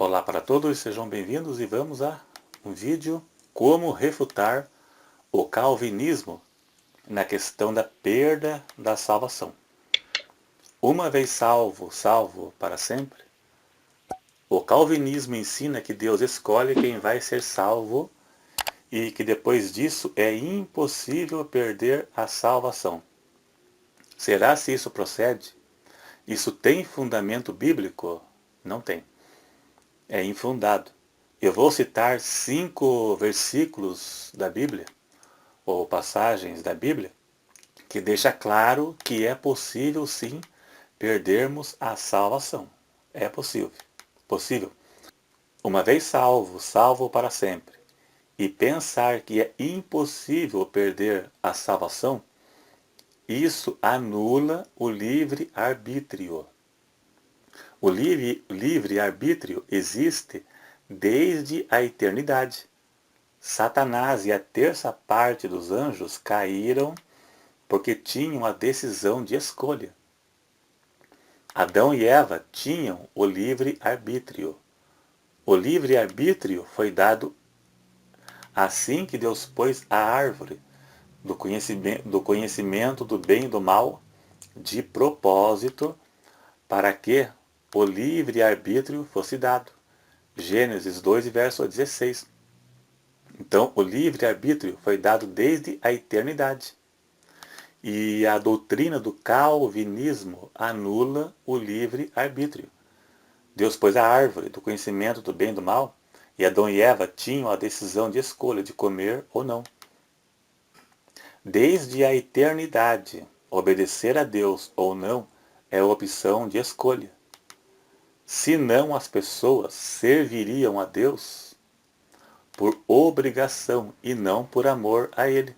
Olá para todos, sejam bem-vindos e vamos a um vídeo como refutar o calvinismo na questão da perda da salvação. Uma vez salvo, salvo para sempre. O calvinismo ensina que Deus escolhe quem vai ser salvo e que depois disso é impossível perder a salvação. Será se isso procede? Isso tem fundamento bíblico? Não tem. É infundado. Eu vou citar 5 versículos da Bíblia, ou passagens da Bíblia, que deixa claro que é possível sim perdermos a salvação. É possível. Possível. Uma vez salvo, salvo para sempre, e pensar que é impossível perder a salvação, isso anula o livre-arbítrio. O livre-arbítrio existe desde a eternidade. Satanás e a terça parte dos anjos caíram porque tinham a decisão de escolha. Adão e Eva tinham o livre-arbítrio. O livre-arbítrio foi dado assim que Deus pôs a árvore do conhecimento do bem e do mal de propósito para que o livre-arbítrio fosse dado. Gênesis 2, verso 16. Então, o livre-arbítrio foi dado desde a eternidade. E a doutrina do calvinismo anula o livre-arbítrio. Deus pôs a árvore do conhecimento do bem e do mal, e Adão e Eva tinham a decisão de escolha de comer ou não. Desde a eternidade, obedecer a Deus ou não é opção de escolha. Senão as pessoas serviriam a Deus por obrigação e não por amor a Ele.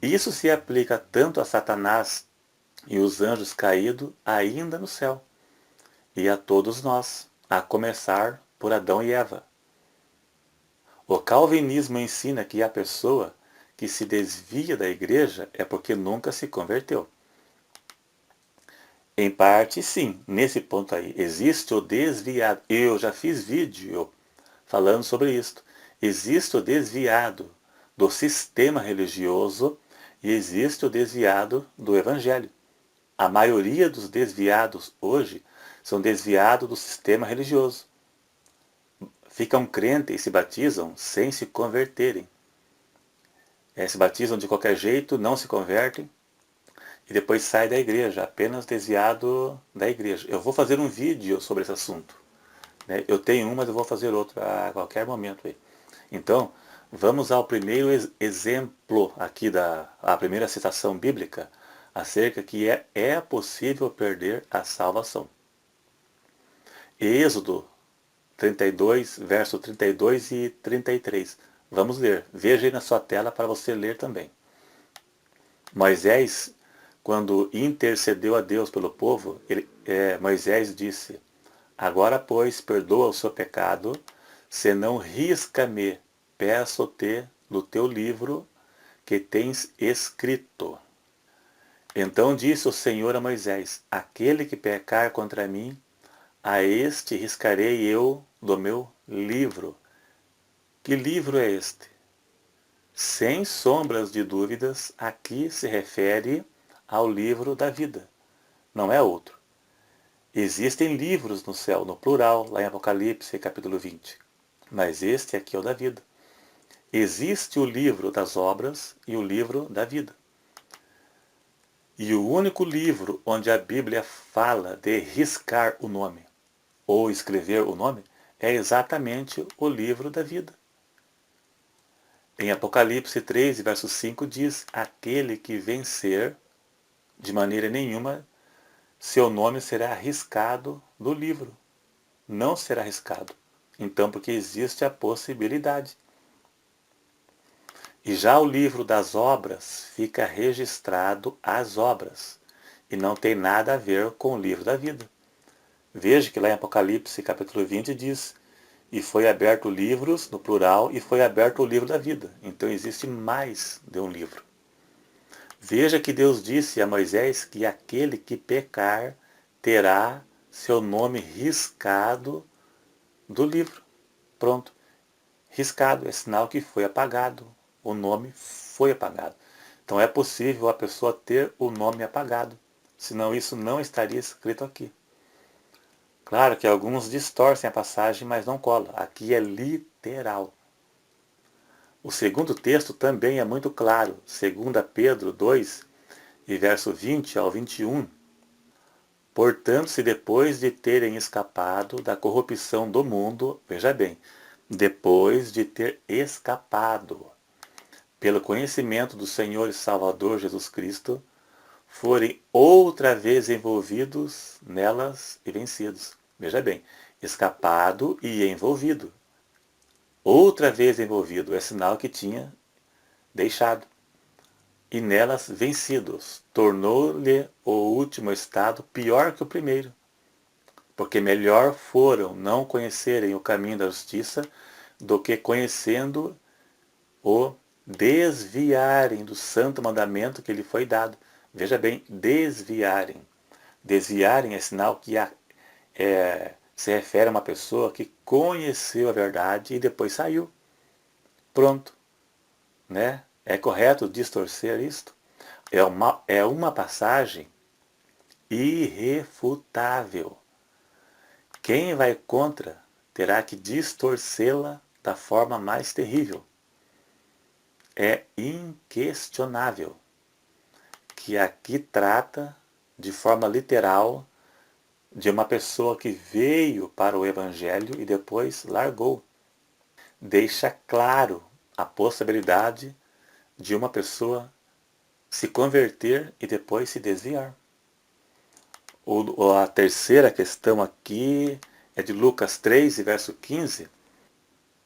Isso se aplica tanto a Satanás e os anjos caídos ainda no céu, e a todos nós, a começar por Adão e Eva. O calvinismo ensina que a pessoa que se desvia da igreja é porque nunca se converteu. Em parte, sim, nesse ponto aí, existe o desviado. Eu já fiz vídeo falando sobre isso. Existe o desviado do sistema religioso e existe o desviado do evangelho. A maioria dos desviados hoje são desviados do sistema religioso. Ficam crentes e se batizam sem se converterem. Se batizam de qualquer jeito, não se convertem e depois saem da igreja, apenas desviado da igreja. Eu vou fazer um vídeo sobre esse assunto. Eu tenho um, mas eu vou fazer outro a qualquer momento aí. Então, vamos ao primeiro exemplo aqui a primeira citação bíblica acerca que é possível perder a salvação. Êxodo 32, verso 32 e 33. Vamos ler. Veja aí na sua tela para você ler também. Moisés, quando intercedeu a Deus pelo povo, Moisés disse: Agora, pois, perdoa o seu pecado, senão risca-me, peço-te do teu livro que tens escrito. Então disse o Senhor a Moisés: Aquele que pecar contra mim, a este riscarei eu do meu livro. Que livro é este? Sem sombras de dúvidas, aqui se refere ao livro da vida. Não é outro. Existem livros no céu, no plural, lá em Apocalipse, capítulo 20. Mas este aqui é o da vida. Existe o livro das obras e o livro da vida. E o único livro onde a Bíblia fala de riscar o nome, ou escrever o nome, é exatamente o livro da vida. Em Apocalipse 3, verso 5 diz: Aquele que vencer, de maneira nenhuma, seu nome será arriscado do livro. Não será arriscado. Então, porque existe a possibilidade. E já o livro das obras fica registrado as obras. E não tem nada a ver com o livro da vida. Veja que lá em Apocalipse capítulo 20 diz: E foi aberto livros, no plural, e foi aberto o livro da vida. Então existe mais de um livro. Veja que Deus disse a Moisés que aquele que pecar terá seu nome riscado do livro. Pronto. Riscado, é sinal que foi apagado. O nome foi apagado. Então é possível a pessoa ter o nome apagado. Senão isso não estaria escrito aqui. Claro que alguns distorcem a passagem, mas não cola. Aqui é literal. O segundo texto também é muito claro. 2 Pedro 2, e verso 20 ao 21. Portanto, se depois de terem escapado da corrupção do mundo, veja bem, depois de ter escapado pelo conhecimento do Senhor e Salvador Jesus Cristo, forem outra vez envolvidos nelas e vencidos. Veja bem, escapado e envolvido. Outra vez envolvido é sinal que tinha deixado. E nelas vencidos, tornou-lhe o último estado pior que o primeiro. Porque melhor foram não conhecerem o caminho da justiça do que conhecendo o desviarem do santo mandamento que lhe foi dado. Veja bem, desviarem. Desviarem é sinal que se refere a uma pessoa que conheceu a verdade e depois saiu. Pronto. Né? É correto distorcer isto? É uma passagem irrefutável. Quem vai contra terá que distorcê-la da forma mais terrível. É inquestionável que aqui trata de forma literal de uma pessoa que veio para o Evangelho e depois largou. Deixa claro a possibilidade de uma pessoa se converter e depois se desviar. A terceira questão aqui é de Lucas 3, verso 15.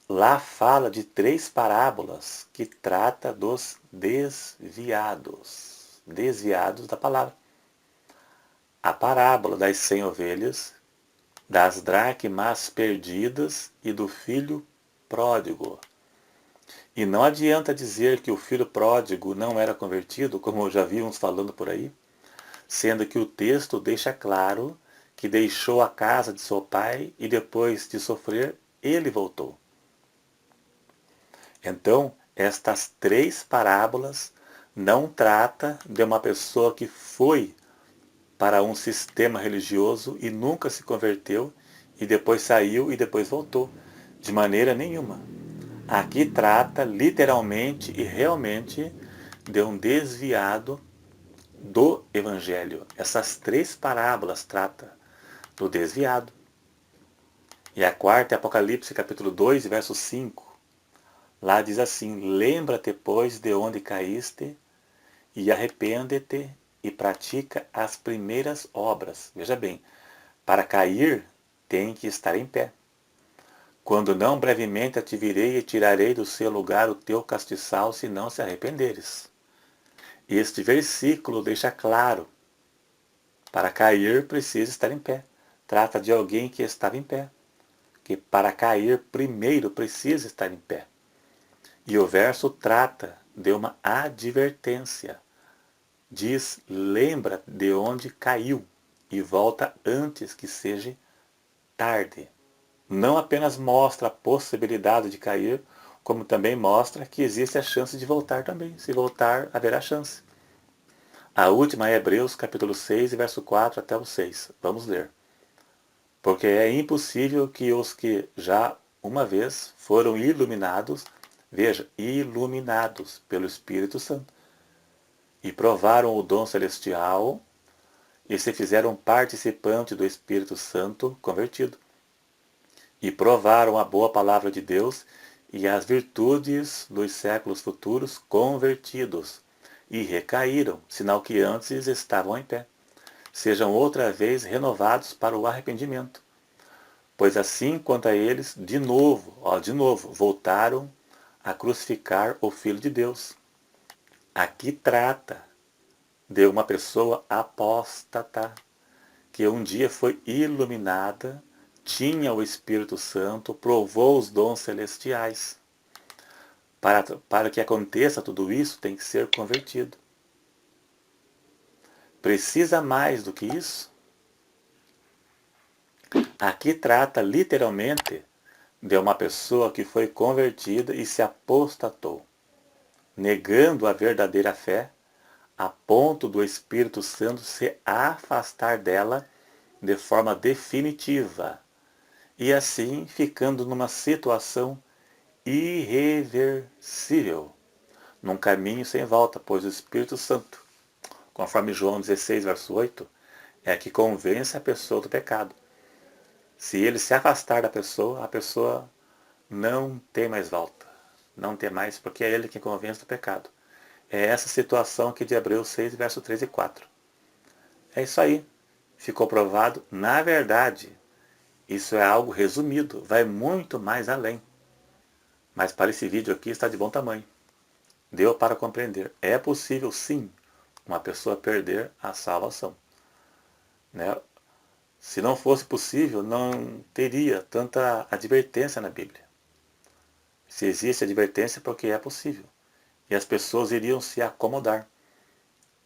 Lá fala de 3 parábolas que trata dos desviados. Desviados da palavra. A parábola das 100 ovelhas, das dracmas perdidas e do filho pródigo. E não adianta dizer que o filho pródigo não era convertido, como já vimos falando por aí, sendo que o texto deixa claro que deixou a casa de seu pai e depois de sofrer, ele voltou. Então, estas 3 parábolas não tratam de uma pessoa que foi para um sistema religioso e nunca se converteu e depois saiu e depois voltou. De maneira nenhuma. Aqui trata literalmente e realmente de um desviado do Evangelho. Essas 3 parábolas tratam do desviado. E a quarta é Apocalipse capítulo 2, verso 5. Lá diz assim: lembra-te, pois, de onde caíste, e arrepende-te e pratica as primeiras obras. Veja bem, para cair tem que estar em pé. Quando não, brevemente te virei e tirarei do seu lugar o teu castiçal, se não se arrependeres. Este versículo deixa claro, para cair precisa estar em pé. Trata de alguém que estava em pé, que para cair primeiro precisa estar em pé. E o verso trata de uma advertência. Diz, lembra de onde caiu e volta antes que seja tarde. Não apenas mostra a possibilidade de cair, como também mostra que existe a chance de voltar também. Se voltar, haverá chance. A última é Hebreus capítulo 6, verso 4 até o 6. Vamos ler. Porque é impossível que os que já uma vez foram iluminados, veja, iluminados pelo Espírito Santo, e provaram o dom celestial, e se fizeram participante do Espírito Santo convertido, e provaram a boa palavra de Deus e as virtudes dos séculos futuros convertidos, e recaíram, sinal que antes estavam em pé. Sejam outra vez renovados para o arrependimento. Pois assim quanto a eles, de novo, voltaram a crucificar o Filho de Deus. Aqui trata de uma pessoa apóstata, que um dia foi iluminada, tinha o Espírito Santo, provou os dons celestiais. Para que aconteça tudo isso, tem que ser convertido. Precisa mais do que isso? Aqui trata literalmente de uma pessoa que foi convertida e se apostatou, negando a verdadeira fé, a ponto do Espírito Santo se afastar dela de forma definitiva, e assim ficando numa situação irreversível, num caminho sem volta, pois o Espírito Santo, conforme João 16, verso 8, é que convence a pessoa do pecado. Se ele se afastar da pessoa, a pessoa não tem mais volta. Não tem mais, porque é ele que convence do pecado. É essa situação aqui de Hebreus 6, verso 3 e 4. É isso aí. Ficou provado, na verdade, isso é algo resumido, vai muito mais além. Mas para esse vídeo aqui está de bom tamanho. Deu para compreender. É possível sim uma pessoa perder a salvação. Né? Se não fosse possível, não teria tanta advertência na Bíblia. Se existe advertência, é porque é possível. E as pessoas iriam se acomodar.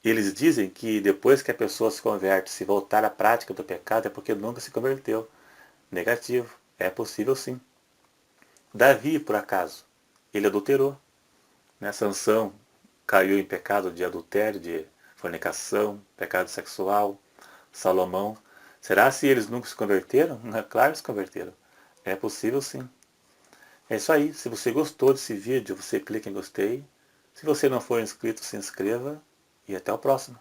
Eles dizem que depois que a pessoa se converte, se voltar à prática do pecado, é porque nunca se converteu. Negativo. É possível sim. Davi, por acaso, ele adulterou. Né? Sansão caiu em pecado de adultério, de fornicação, pecado sexual. Salomão. Será se eles nunca se converteram? Claro que se converteram. É possível sim. É isso aí. Se você gostou desse vídeo, você clica em gostei. Se você não for inscrito, se inscreva. E até o próximo.